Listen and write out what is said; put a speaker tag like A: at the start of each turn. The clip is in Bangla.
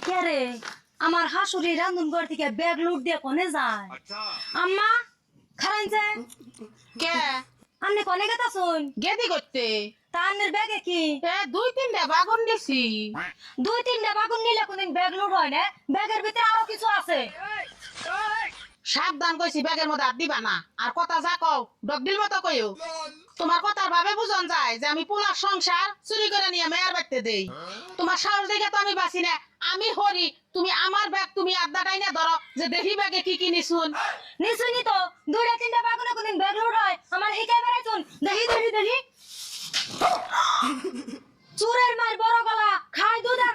A: কে রে আমার হাসুরি রান্ধুন ঘর থেকে ব্যাগ লুট দিয়ে কোনে যায় আম্মা খারাইছে
B: কে
A: আপনি কোনে গেতা শুন
B: গেদি করতে
A: তানের ব্যাগে কি
B: দুই তিনটা বাগুন দিছি
A: দুই তিনটা বাগুন নিলে কোনদিন ব্যাগ লুট হয় না ব্যাগের ভিতরে আরো কিছু আছে
B: সাবধান কইছি ব্যাগের মধ্যে হাত দিবা না আর কথা যা কও ডগডিল মতো কইও তোমার কথার ভাবে বুঝন যায় যে আমি পুলার সংসার চুরি করে নিয়ে মেয়ার বাড়তে দেই তোমার সাহস দেখে তো আমি বাসি না আমি হরি তুমি আমার ব্যাগ তুমি আড্ডাটাই না ধরো যে দেখি ব্যাগে কি কি নিছুন
A: নিশুনি তো দুইটা তিনটা বাগুনে কোনদিন ব্যাগ লুট হয় আমার হিকাই বেড়াইছুন দেখি দেখি দেখি চুরের মার বড় গলা খাই দুধ আর